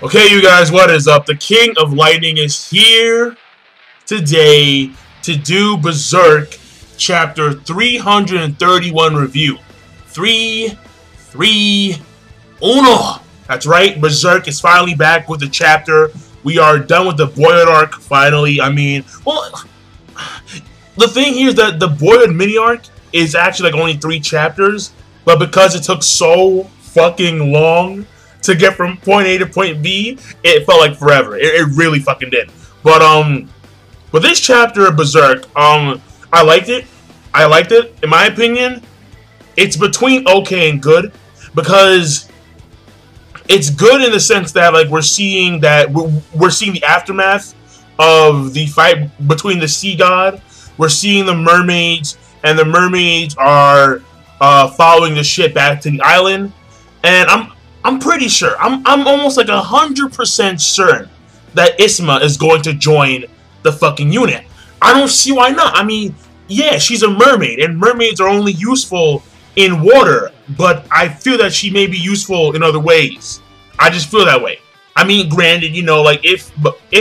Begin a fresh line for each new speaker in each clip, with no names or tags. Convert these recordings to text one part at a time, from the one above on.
Okay, you guys, what is up? The King of Lightning is here today to do Berserk Chapter 331 review. 3-3-1. That's right, Berserk is finally back with the chapter. We are done with the Boyhood arc, finally. I mean, well, the thing here is that the Boyhood mini arc is actually like only 3 chapters, but because it took so fucking long to get from point A to point B, it felt like forever. It really fucking did. But this chapter of Berserk, I liked it. In my opinion, it's between okay and good, because it's good in the sense that like we're seeing the aftermath of the fight between the sea god. We're seeing the mermaids, and the mermaids are following the ship back to the island, and I'm pretty sure, I'm almost like 100% certain that Isma is going to join the fucking unit. I don't see why not. I mean, yeah, she's a mermaid, and mermaids are only useful in water, but I feel that she may be useful in other ways. I just feel that way. I mean, granted, you know, like if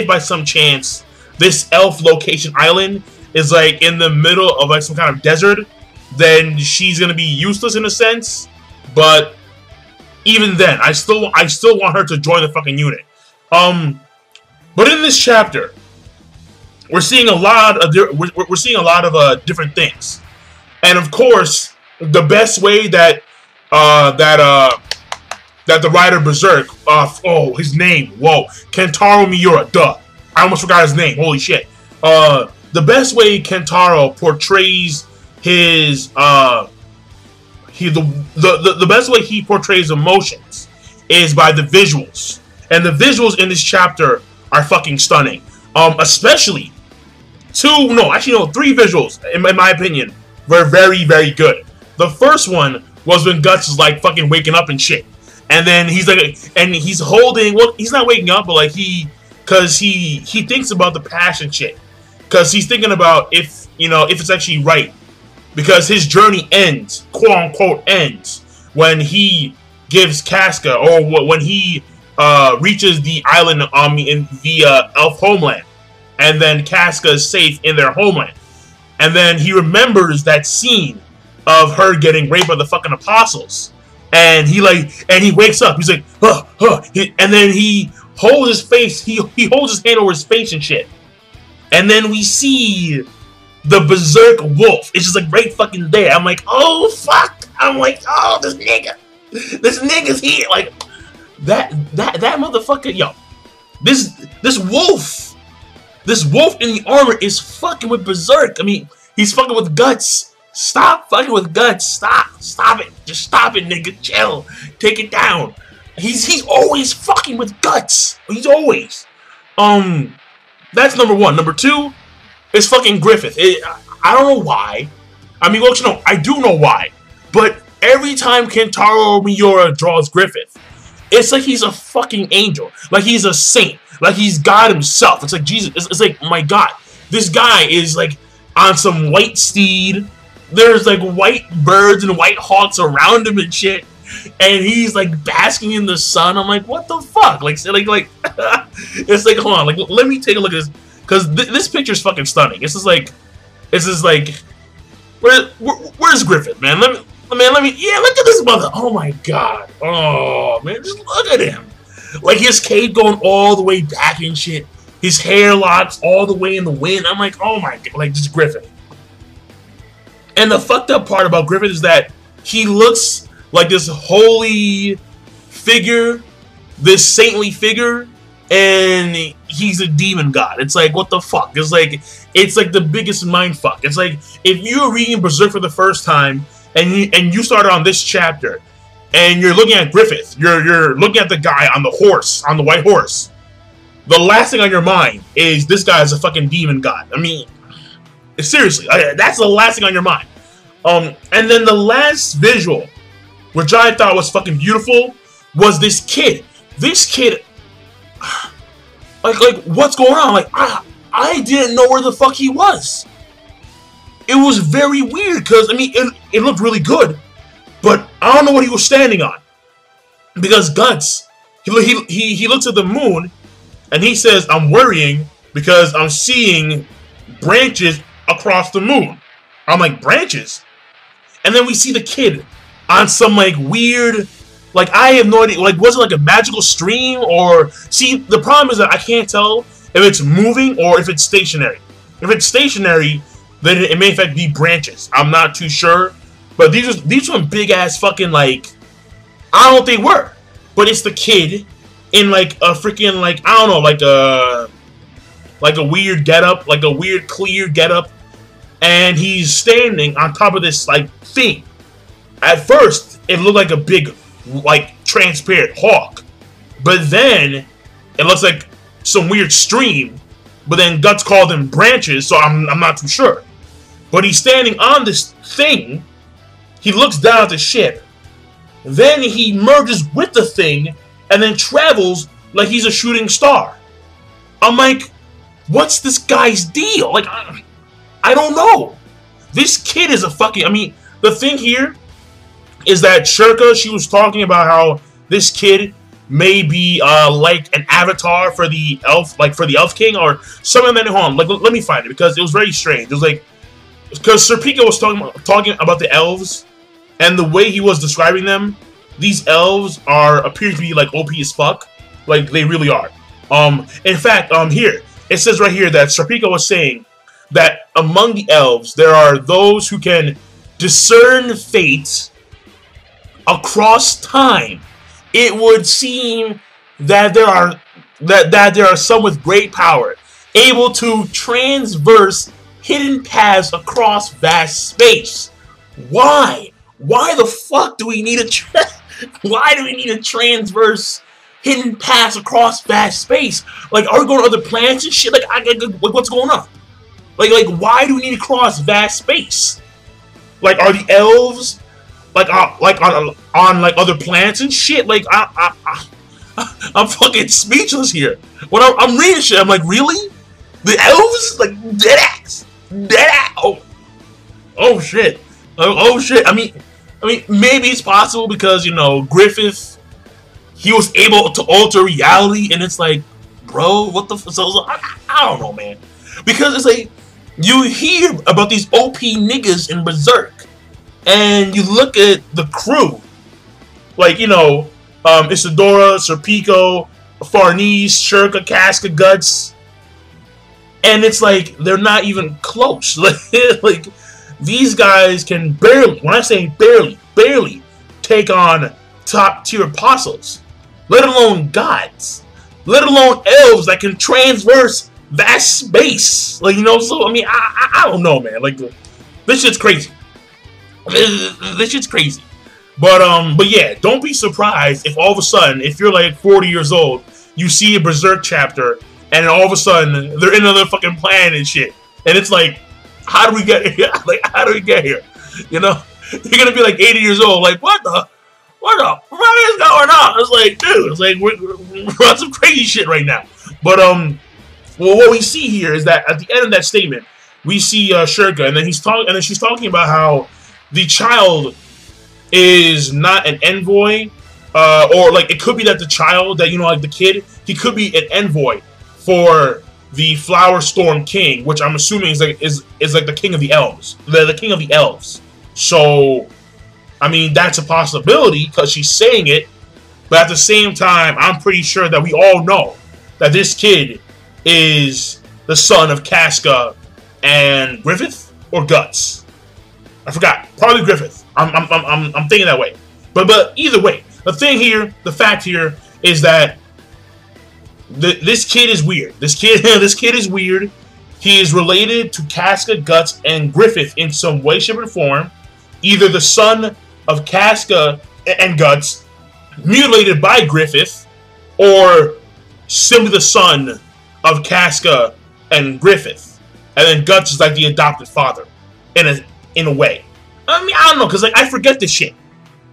by some chance this elf location island is like in the middle of like some kind of desert, then she's gonna be useless in a sense, but even then, I still want her to join the fucking unit. But in this chapter, we're seeing a lot of different things, and of course, the best way that that the writer Berserk, oh, his name, whoa, Kentaro Miura, duh, I almost forgot his name, holy shit. The best way Kentaro portrays his the best way he portrays emotions is by the visuals, and the visuals in this chapter are fucking stunning. Especially 3 visuals in my opinion were very, very good. The first one was when Guts is like fucking waking up and shit, and then he's like, and he's holding, well, he's not waking up, but like because he thinks about the passion shit, because he's thinking about if it's actually right. Because his journey ends, quote-unquote ends, when he gives Casca, or when he reaches the island in the elf homeland. And then Casca is safe in their homeland. And then he remembers that scene of her getting raped by the fucking apostles. And he wakes up. He's like, and then he holds his face, he holds his hand over his face and shit. And then we see the Berserk wolf. It's just like right fucking there. I'm like, oh fuck. I'm like, oh, this nigga's here. Like that motherfucker, yo. This wolf in the armor is fucking with Berserk. I mean, he's fucking with Guts. Stop fucking with Guts. Stop it. Just stop it, nigga. Chill. Take it down. He's always fucking with Guts. He's always. That's number 1. Number 2. It's fucking Griffith. I don't know why. I mean, well, you know, I do know why. But every time Kentaro Miura draws Griffith, it's like he's a fucking angel. Like he's a saint. Like he's God himself. It's like Jesus. It's like, my God. This guy is like on some white steed. There's like white birds and white hawks around him and shit. And he's like basking in the sun. I'm like, what the fuck? Like it's like, hold on. Like, let me take a look at this. Because this picture's fucking stunning. It's just like, where's Griffith, man? Let me, yeah, look at this mother. Oh my God. Oh man, just look at him. Like his cape going all the way back and shit. His hair locks all the way in the wind. I'm like, oh my God, like just Griffith. And the fucked up part about Griffith is that he looks like this holy figure, this saintly figure, and he's a demon god. It's like, what the fuck? It's like the biggest mind fuck. It's like if you're reading Berserk for the first time and you started on this chapter and you're looking at Griffith, you're looking at the guy on the horse, on the white horse. The last thing on your mind is this guy is a fucking demon god. I mean, seriously, that's the last thing on your mind. And then the last visual, which I thought was fucking beautiful, was this kid. This kid, like what's going on? Like I didn't know where the fuck he was. It was very weird because I mean it looked really good, but I don't know what he was standing on, because Guts, he looks at the moon, and he says, "I'm worrying because I'm seeing branches across the moon." I'm like, branches? And then we see the kid on some like weird, like I have no idea, like was it like a magical stream or? See, the problem is that I can't tell if it's moving or if it's stationary. If it's stationary, then it may in fact be branches. I'm not too sure, but these are big ass fucking like, I don't know what they were, but it's the kid in like a freaking like, I don't know, like a weird getup, like a weird clear getup, and he's standing on top of this like thing. At first, it looked like a big, like transparent hawk, but then it looks like some weird stream. But then Guts called them branches, so I'm not too sure. But he's standing on this thing. He looks down at the ship. Then he merges with the thing and then travels like he's a shooting star. I'm like, what's this guy's deal? Like, I don't know. This kid is a fucking... I mean, the thing here is that Shirka, she was talking about how this kid may be like an avatar for the elf, like for the Elf King or something like that. Hold on, like let me find it because it was very strange. It was like, because Sir Pika was talking about the elves, and the way he was describing them, these elves appear to be like OP as fuck, like they really are. In fact, here it says right here that Sir Pika was saying that among the elves there are those who can discern fate across time. It would seem that there are some with great power, able to transverse hidden paths across vast space. Why? Why the fuck do we need why do we need to transverse hidden paths across vast space? Like, are we going to other planets and shit? Like, what's going on? Like, why do we need to cross vast space? Like, are the elves like on like other planets and shit? Like, I'm fucking speechless here. When I'm reading shit, I'm like, really? The elves? Like, dead ass. Oh shit. Oh shit. I mean, maybe it's possible because, you know, Griffith, he was able to alter reality, and it's like, bro, what the so I don't know, man. Because it's like, you hear about these OP niggas in Berserk, and you look at the crew, like, you know, Isadora, Serpico, Farnese, Shirka, Casca, Guts, and it's like, they're not even close. Like, these guys can barely, when I say barely take on top-tier apostles, let alone gods, let alone elves that can transverse vast space. Like, you know, so, I mean, I don't know, man. Like, this shit's crazy. This shit's crazy. But yeah, don't be surprised if all of a sudden, if you're like 40 years old, you see a Berserk chapter, and all of a sudden, they're in another fucking planet and shit. And it's like, how do we get here? Like, how do we get here? You know? You're gonna be like 80 years old, like, what the fuck is going on? It's like, dude, it's like, we're on some crazy shit right now. But, well, what we see here is that at the end of that statement, we see Shirka, and then she's talking about how the child is not an envoy, or like it could be that the child, that, you know, like the kid, he could be an envoy for the Flower Storm King, which I'm assuming is like the king of the elves, the king of the elves. So, I mean, that's a possibility because she's saying it, but at the same time, I'm pretty sure that we all know that this kid is the son of Casca and Griffith or Guts. I forgot. Probably Griffith. I'm thinking that way. But either way, the fact here is that this kid is weird. This kid is weird. He is related to Casca, Guts, and Griffith in some way, shape, or form. Either the son of Casca and Guts, mutilated by Griffith, or simply the son of Casca and Griffith, and then Guts is like the adopted father, in a way. I mean, I don't know, because like I forget this shit.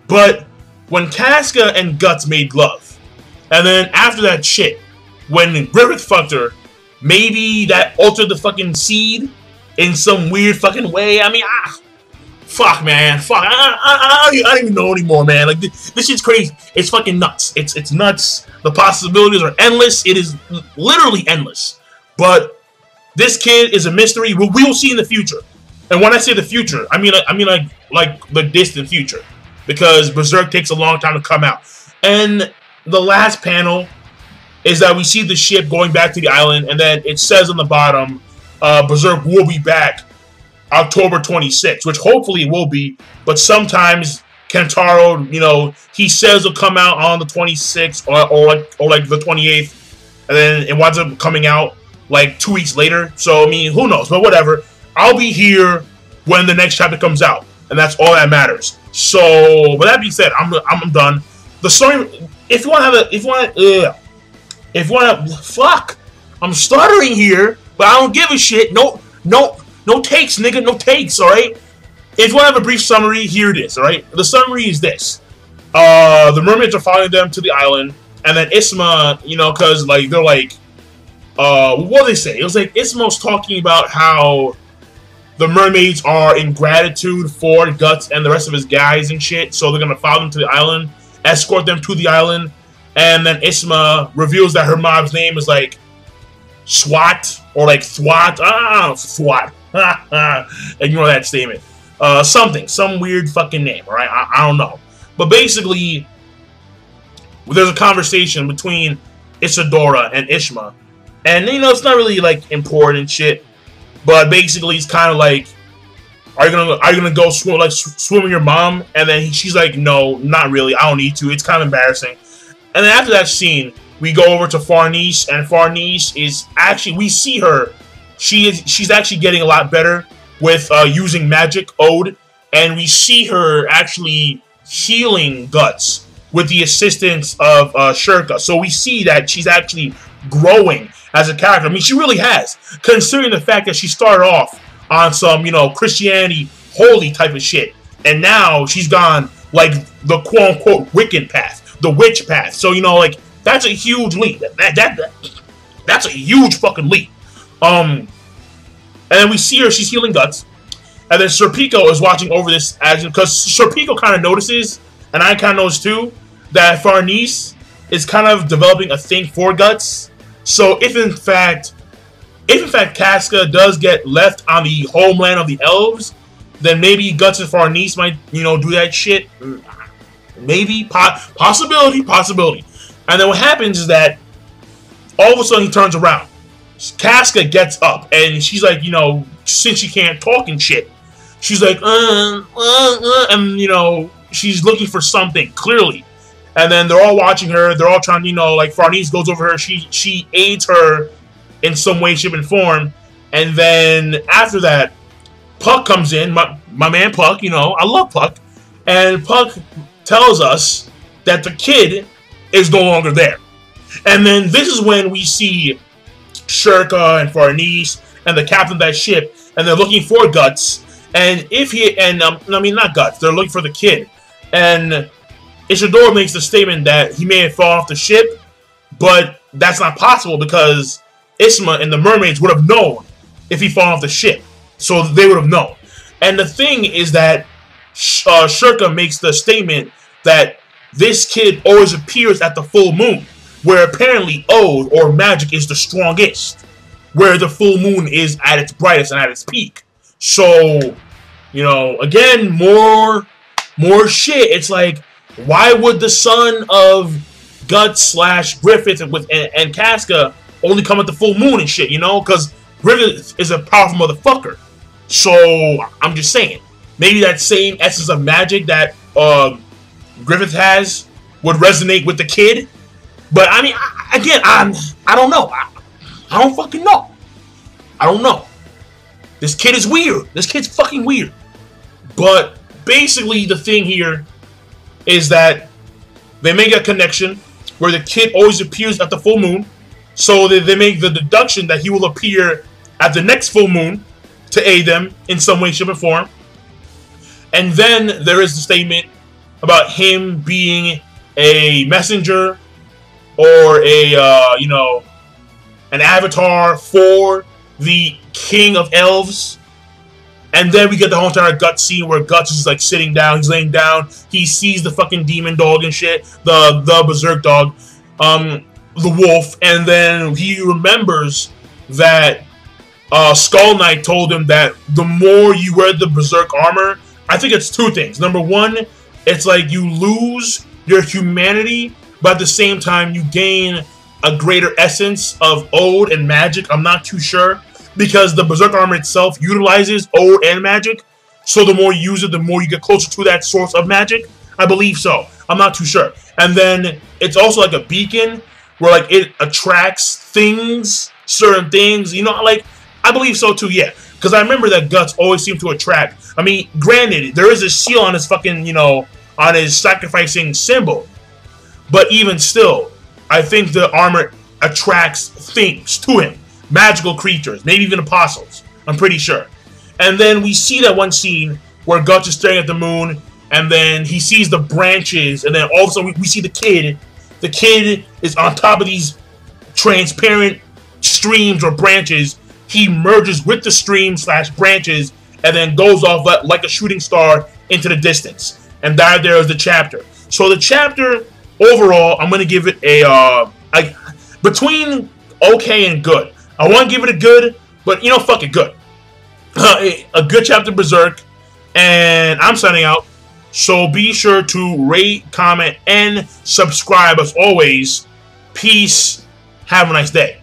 But when Casca and Guts made love, and then after that shit, when Griffith fucked her, maybe that altered the fucking seed in some weird fucking way. I mean, fuck, man, fuck. I don't even know anymore, man. Like this shit's crazy. It's fucking nuts. It's nuts. The possibilities are endless. It is literally endless. But this kid is a mystery. We will see in the future. And when I say the future, I mean like the distant future, because Berserk takes a long time to come out. And the last panel is that we see the ship going back to the island, and then it says on the bottom, Berserk will be back October 26th, which hopefully it will be, but sometimes Kentaro, you know, he says it'll come out on the 26th or like the 28th, and then it winds up coming out like 2 weeks later. So I mean, who knows? But whatever. I'll be here when the next chapter comes out, and that's all that matters. So, with that being said, I'm done. The story. If you want to, fuck. I'm stuttering here, but I don't give a shit. No takes, nigga. No takes. All right. If you want to have a brief summary, here it is. All right. The summary is this: the mermaids are following them to the island, and then Isma, you know, because like they're like, what did they say? It was like Isma's talking about how the mermaids are in gratitude for Guts and the rest of his guys and shit, so they're gonna follow them to the island, escort them to the island, and then Isma reveals that her mom's name is like Swat or like Thwat. Thwat. Ignore that statement. Some weird fucking name, alright? I don't know. But basically, there's a conversation between Isadora and Ishma, and you know, it's not really like important shit. But basically, it's kind of like, are you gonna go swim with your mom? And then she's like, no, not really. I don't need to. It's kind of embarrassing. And then after that scene, we go over to Farnese, and Farnese is actually, we see her. She's actually getting a lot better with using magic Ode, and we see her actually healing Guts with the assistance of Shirka. So we see that she's actually growing as a character. I mean, she really has, considering the fact that she started off on some, you know, Christianity holy type of shit, and now she's gone like the quote-unquote Wiccan path, the witch path. So, you know, like, that's a huge leap. That's a huge fucking leap. And then we see her, she's healing Guts, and then Sir Pico is watching over this action, because Sir Pico kind of notices, and I kind of notice too, that Farnese is kind of developing a thing for Guts. So if in fact Casca does get left on the homeland of the elves, then maybe Guts and Farnese might, you know, do that shit. Maybe. Possibility. And then what happens is that all of a sudden he turns around. Casca gets up, and she's like, you know, since she can't talk and shit, she's like, and, you know, she's looking for something, clearly. And then they're all watching her. They're all trying to, you know, like, Farnese goes over her. She aids her in some way, shape, and form. And then after that, Puck comes in. My man Puck, you know, I love Puck. And Puck tells us that the kid is no longer there. And then this is when we see Shirka and Farnese and the captain of that ship, and they're looking for Guts. And I mean, not Guts, they're looking for the kid. And Isadora makes the statement that he may have fallen off the ship, but that's not possible because Isma and the mermaids would have known if he fallen off the ship. So they would have known. And the thing is that Shirka makes the statement that this kid always appears at the full moon, where apparently Ode or magic is the strongest, where the full moon is at its brightest and at its peak. So, you know, again, more shit. It's like, why would the son of Guts / Griffith and Casca only come at the full moon and shit, you know? Because Griffith is a powerful motherfucker. So, I'm just saying. Maybe that same essence of magic that Griffith has would resonate with the kid. But, I mean, again, I don't know. I don't fucking know. I don't know. This kid is weird. This kid's fucking weird. But, basically, the thing here is that they make a connection where the kid always appears at the full moon. So they make the deduction that he will appear at the next full moon to aid them in some way, shape, or form. And then there is the statement about him being a messenger or a, you know, an avatar for the King of Elves. And then we get the whole entire Guts scene where Guts is like sitting down, he's laying down, he sees the fucking demon dog and shit, the Berserk dog, the wolf, and then he remembers that Skull Knight told him that the more you wear the Berserk armor, I think it's two things. Number one, it's like you lose your humanity, but at the same time you gain a greater essence of Ode and magic. I'm not too sure, because the Berserk armor itself utilizes Ode and magic, so the more you use it, the more you get closer to that source of magic. I believe so. I'm not too sure. And then it's also like a beacon where like it attracts things, certain things, you know, like I believe so too, yeah. Because I remember that Guts always seemed to attract. I mean, granted, there is a seal on his fucking, you know, on his sacrificing symbol, but even still, I think the armor attracts things to him. Magical creatures, maybe even apostles, I'm pretty sure. And then we see that one scene where Guts is staring at the moon, and then he sees the branches, and then all of a sudden we see the kid. The kid is on top of these transparent streams or branches. He merges with the stream/branches, and then goes off like a shooting star into the distance. And there is the chapter. So the chapter, overall, I'm going to give it a, between okay and good. I want to give it a good, but, you know, fuck it, good. A good chapter of Berserk, and I'm signing out. So be sure to rate, comment, and subscribe as always. Peace. Have a nice day.